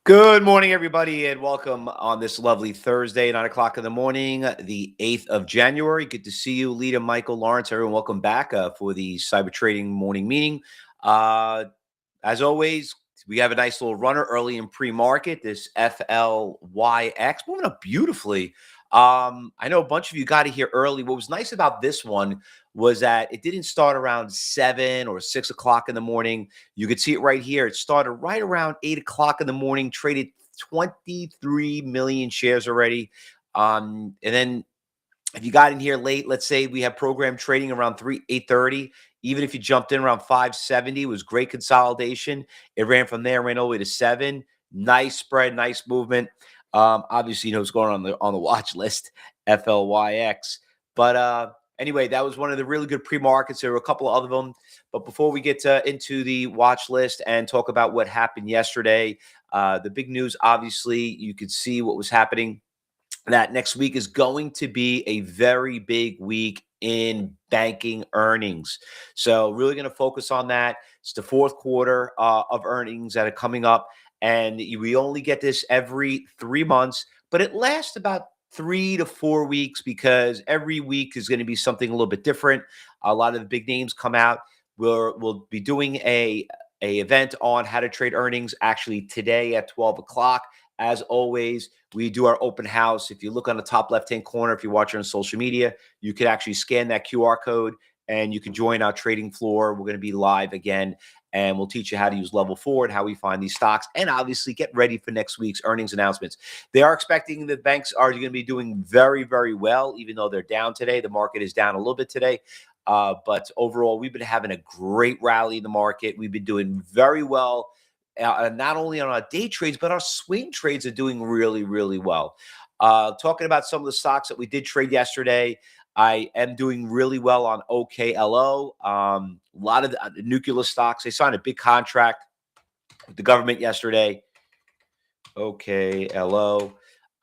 Good morning, everybody, and welcome on this lovely Thursday, 9 o'clock in the morning, the 8th of January. Good to see you, Lita, Michael, Lawrence, everyone. Welcome back for the Cyber Trading morning meeting. As always, we have a nice little runner early in pre-market, this FLYX, moving up beautifully. I know a bunch of you got it here early. What was nice about this one was that it didn't start around 7 or 6 o'clock in the morning. You could see it right here. It started right around 8 o'clock in the morning, traded 23 million shares already. And then if you got in here late, let's say we have program trading around 8:30. Even if you jumped in around 570, it was great consolidation. It ran from there, ran all the way to 7. Nice spread, nice movement. Obviously, you know what's going on the watch list, FLYX. But anyway, that was one of the really good pre-markets. There were a couple of other them. But before we get into the watch list and talk about what happened yesterday, the big news, obviously, you could see what was happening. That next week is going to be a very big week in banking earnings. So really going to focus on that. It's the fourth quarter of earnings that are coming up. And we only get this every 3 months, but it lasts about 3 to 4 weeks because every week is going to be something a little bit different. A lot of the big names come out. We'll be doing a event on how to trade earnings actually today at 12 o'clock. As always, we do our open house. If you look on the top left-hand corner, if you're watching on social media, you can actually scan that QR code and you can join our trading floor. We're going to be live again, and we'll teach you how to use level 4 and how we find these stocks, and obviously get ready for next week's earnings announcements. They are expecting the banks are going to be doing very, very well, even though they're down today. The market is down a little bit today. But overall, we've been having a great rally in the market. We've been doing very well. Not only on our day trades, but our swing trades are doing really, really well. Talking about some of the stocks that we did trade yesterday, I am doing really well on OKLO. A lot of the nuclear stocks, they signed a big contract with the government yesterday. OKLO.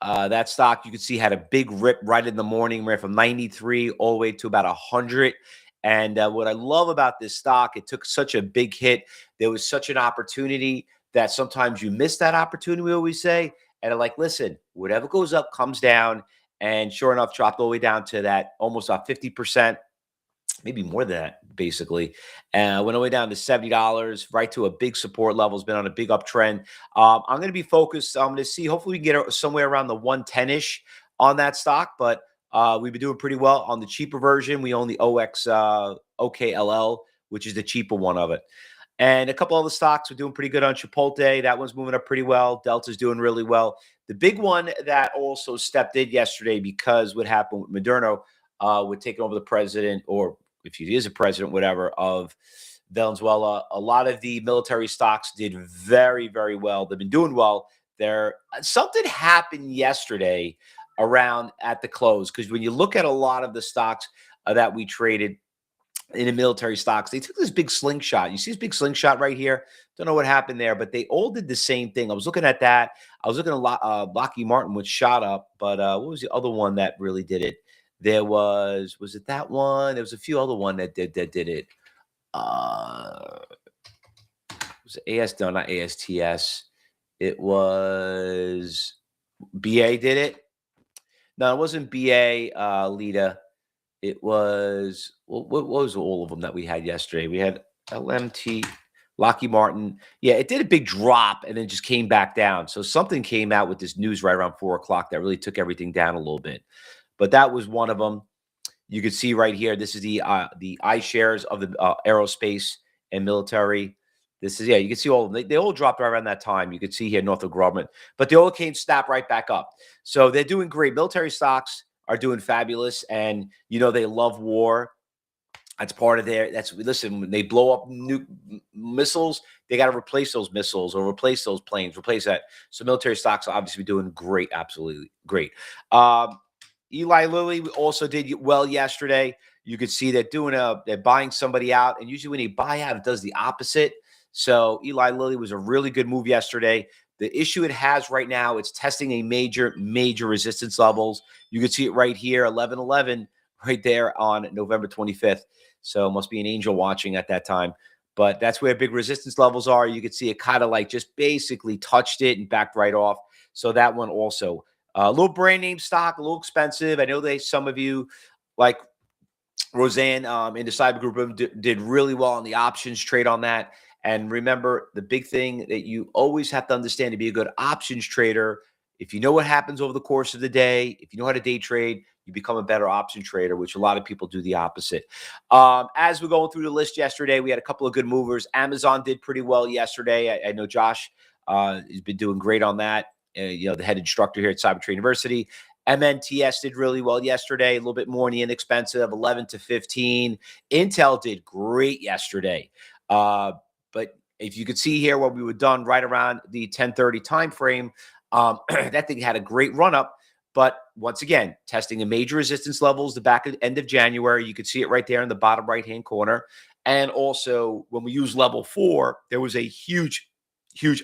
That stock, you can see, had a big rip right in the morning, ran from 93 all the way to about 100. And what I love about this stock, it took such a big hit. There was such an opportunity that sometimes you miss that opportunity, we always say. And I'm like, listen, whatever goes up comes down. And sure enough, dropped all the way down to that almost 50%, maybe more than that, basically. Went all the way down to $70, right to a big support level. Has been on a big uptrend. I'm going to be focused. I'm going to see, hopefully we can get somewhere around the 110-ish on that stock. But we've been doing pretty well on the cheaper version. We own the OKLL, which is the cheaper one of it. And a couple other stocks are doing pretty good on Chipotle. That one's moving up pretty well. Delta's doing really well. The big one that also stepped in yesterday because what happened with Moderno, with taking over the president, or if he is a president, whatever, of Venezuela, a lot of the military stocks did very, very well. They've been doing well. Something happened yesterday around at the close, because when you look at a lot of the stocks that we traded in the military stocks, they took this big slingshot. You see this big slingshot right here? Don't know what happened there, but they all did the same thing. I was looking at that. I was looking at Lockheed Martin, which shot up, but what was the other one that really did it? There was it that one? There was a few other one that did it. Was it AS? No, not ASTS. It was BA did it. No, it wasn't BA, Lita. It was, what was all of them that we had yesterday? We had LMT, Lockheed Martin. Yeah, it did a big drop and then just came back down. So something came out with this news right around 4 o'clock that really took everything down a little bit. But that was one of them. You can see right here, this is the iShares of the aerospace and military. This is, yeah, you can see all of them. They all dropped right around that time. You can see here Northrop Grumman. But they all came snap right back up. So they're doing great. Military stocks are doing fabulous. And, you know, they love war. That's part of listen, when they blow up missiles, they got to replace those missiles or replace those planes, replace that. So military stocks are obviously doing great, absolutely great. Eli Lilly also did well yesterday. You could see that they're buying somebody out. And usually when they buy out, it does the opposite. So Eli Lilly was a really good move yesterday. The issue it has right now, it's testing a major, major resistance levels. You can see it right here, 1111, right there on November 25th. So it must be an angel watching at that time. but that's where big resistance levels are. You could see it kind of like just basically touched it and backed right off. So that one also a little brand name stock, a little expensive. I know some of you like Roseanne in the cyber group room did really well on the options trade on that. And remember, the big thing that you always have to understand to be a good options trader, if you know what happens over the course of the day, if you know how to day trade, you become a better option trader, which a lot of people do the opposite. As we're going through the list yesterday, we had a couple of good movers. Amazon did pretty well yesterday. I know Josh has been doing great on that. The head instructor here at Cyber Trading University. MNTS did really well yesterday, a little bit more in the inexpensive, 11 to 15. Intel did great yesterday. But if you could see here what we were done right around the 10:30 time frame, that thing had a great run up. But once again, testing a major resistance levels, the back end of January, you could see it right there in the bottom right-hand corner. And also when we use level 4, there was a huge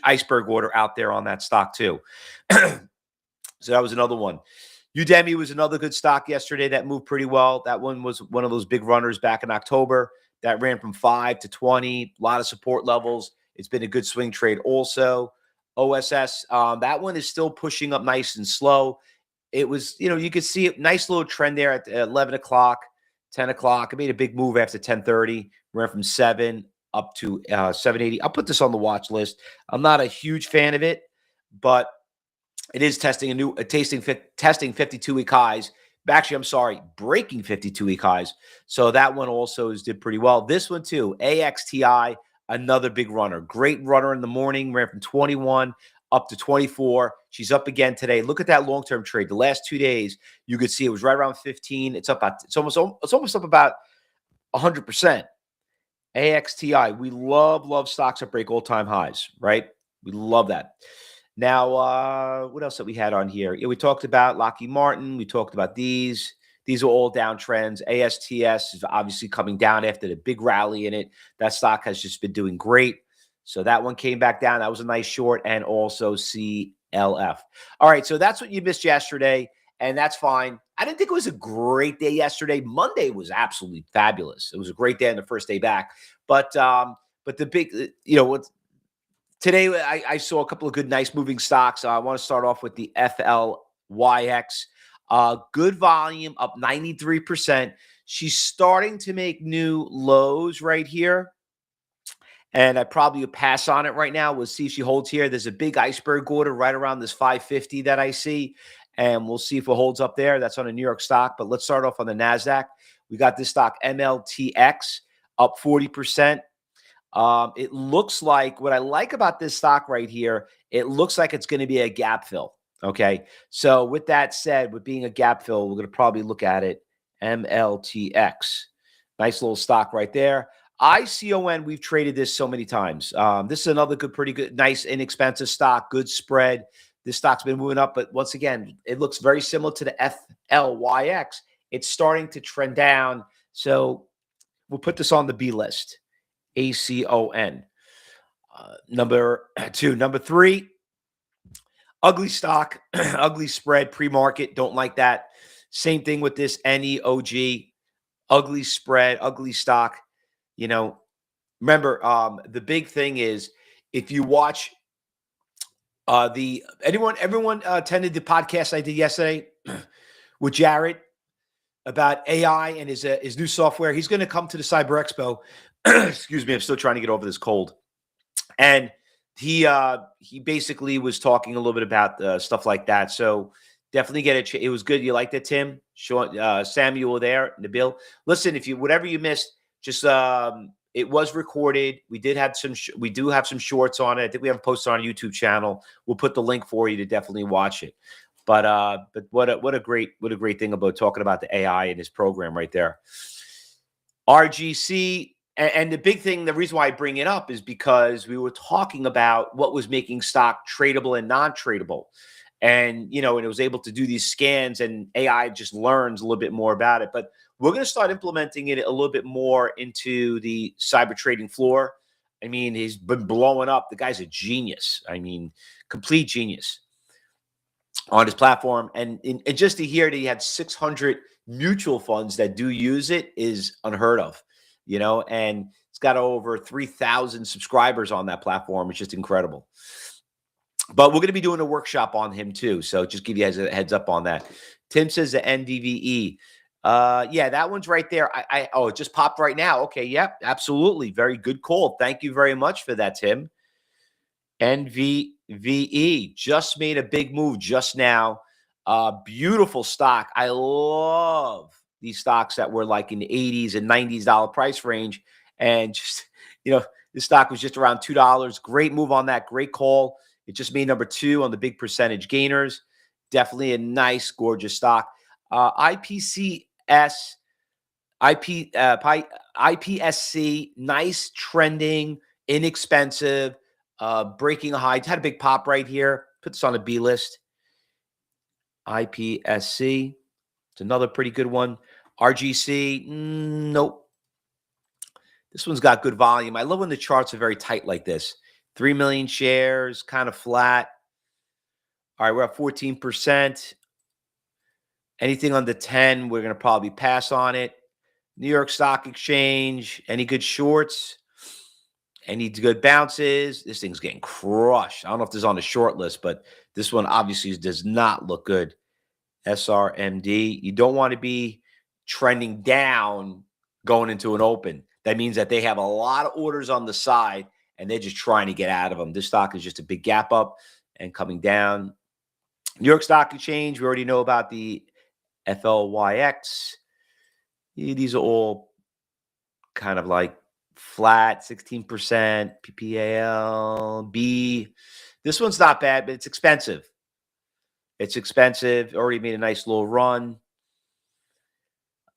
iceberg order out there on that stock too. So that was another one. Udemy was another good stock yesterday that moved pretty well. That one was one of those big runners back in October that ran from 5 to 20, a lot of support levels. It's been a good swing trade also. OSS, that one is still pushing up nice and slow. It was, you could see a nice little trend there at 11 o'clock, 10 o'clock. It made a big move after 10:30, ran from 7 up to 780. I'll put this on the watch list. I'm not a huge fan of it, but it is testing testing 52-week highs. Actually, I'm sorry, breaking 52-week highs. So that one also did pretty well. This one too, AXTI, another big runner. Great runner in the morning, ran from 21 up to 24. She's up again today. Look at that long-term trade. The last 2 days, you could see it was right around 15. It's almost up about 100%. AXTI, we love stocks that break all-time highs, right? We love that. Now, what else that we had on here? Yeah, we talked about Lockheed Martin. We talked about these. These are all downtrends. ASTS is obviously coming down after the big rally in it. That stock has just been doing great. So that one came back down. That was a nice short, and also CLF. All right, so that's what you missed yesterday, and that's fine. I didn't think it was a great day yesterday. Monday was absolutely fabulous. It was a great day on the first day back. But the big, today, I saw a couple of good, nice moving stocks. I want to start off with the FLYX. Good volume, up 93%. She's starting to make new lows right here. And I probably would pass on it right now. We'll see if she holds here. There's a big iceberg order right around this 550 that I see. And we'll see if it holds up there. That's on a New York stock. But let's start off on the NASDAQ. We got this stock, MLTX, up 40%. It looks like, what I like about this stock right here, it looks like it's going to be a gap fill. Okay. So with that said, with being a gap fill, we're going to probably look at it. MLTX. Nice little stock right there. ICON, we've traded this so many times. This is another pretty good, nice, inexpensive stock, good spread. This stock's been moving up, but once again, it looks very similar to the FLYX. It's starting to trend down. So we'll put this on the B list. ACON. Number 2. Number 3, ugly stock, ugly spread, pre-market. Don't like that. Same thing with this NEOG. Ugly spread, ugly stock. Remember, the big thing is if you watch everyone attended the podcast I did yesterday with Jared about AI and his new software. He's going to come to the Cyber Expo. Excuse me, I'm still trying to get over this cold. And he basically was talking a little bit about stuff like that. So definitely get it. It was good. You liked it, Tim? Samuel there, Nabil. Listen, whatever you missed, just it was recorded. We do have some shorts on it. I think we have a post on our YouTube channel. We'll put the link for you to definitely watch it. But what a great thing about talking about the AI in his program right there. RGC. And the big thing, the reason why I bring it up is because we were talking about what was making stock tradable and non-tradable. And, and it was able to do these scans, and AI just learns a little bit more about it. But we're going to start implementing it a little bit more into the cyber trading floor. I mean, he's been blowing up. The guy's a genius. I mean, complete genius on his platform. And just to hear that he had 600 mutual funds that do use it is unheard of. And It's got over 3,000 subscribers on that platform. It's just incredible. But we're going to be doing a workshop on him too. So just give you guys a heads up on that. Tim says the NDVE. Yeah, that one's right there. Oh, it just popped right now. Okay, yep, absolutely. Very good call. Thank you very much for that, Tim. NVVE just made a big move just now. Beautiful stock. I love these stocks that were like in the 80s and $90s price range. And just, this stock was just around $2. Great move on that. Great call. It just made number 2 on the big percentage gainers. Definitely a nice, gorgeous stock. IPSC, nice trending, inexpensive, breaking a high. Had a big pop right here. Put this on a B list. IPSC. It's another pretty good one. RGC. Nope. This one's got good volume. I love when the charts are very tight like this. 3 million shares, kind of flat. All right, we're at 14%. Anything under 10, we're going to probably pass on it. New York Stock Exchange, any good shorts? Any good bounces? This thing's getting crushed. I don't know if this is on the short list, but this one obviously does not look good. SRMD. You don't want to be trending down going into an open. That means that they have a lot of orders on the side, and they're just trying to get out of them. This stock is just a big gap up and coming down. New York Stock Exchange, we already know about the FLYX. These are all kind of like flat, 16%, PPAL, B. This one's not bad, but it's expensive. It's expensive. Already made a nice little run.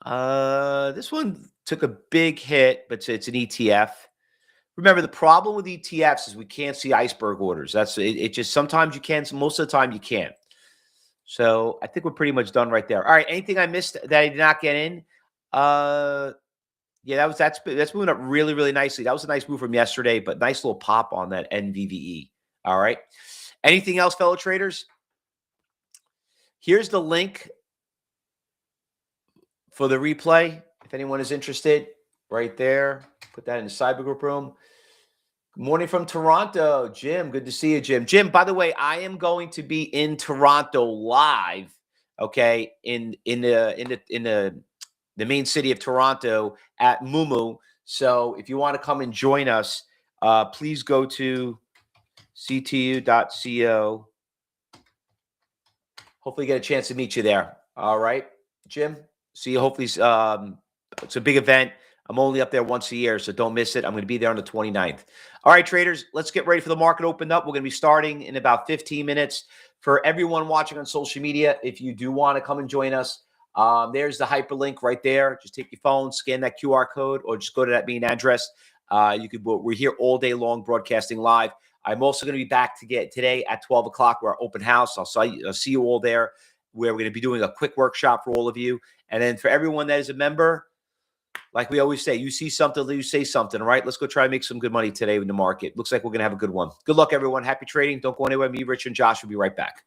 This one took a big hit, but it's an ETF. Remember, the problem with ETFs is we can't see iceberg orders. That's it. It just sometimes you can, most of the time you can't. So I think we're pretty much done right there. All right, anything I missed that I did not get in? Yeah, that's moving up really, really nicely. That was a nice move from yesterday, but nice little pop on that NVVE. All right. Anything else, fellow traders? Here's the link for the replay. If anyone is interested, right there. Put that in the cyber group room. Good morning from Toronto, Jim. Good to see you, Jim. Jim, by the way, I am going to be in Toronto live. Okay, in the main city of Toronto at Mumu. So if you want to come and join us, please go to ctu.co. Hopefully get a chance to meet you there. All right, Jim. See you. Hopefully, it's a big event. I'm only up there once a year, so don't miss it. I'm going to be there on the 29th. All right, traders, let's get ready for the market open up. We're going to be starting in about 15 minutes. For everyone watching on social media, if you do want to come and join us, there's the hyperlink right there. Just take your phone, scan that QR code, or just go to that main address. We're here all day long broadcasting live. I'm also going to be back today at 12 o'clock. We're open house. I'll see you all there, where we're going to be doing a quick workshop for all of you. And then for everyone that is a member, like we always say, you see something, you say something, all right? Let's go try and make some good money today in the market. Looks like we're going to have a good one. Good luck, everyone. Happy trading. Don't go anywhere. Me, Rich, and Josh will be right back.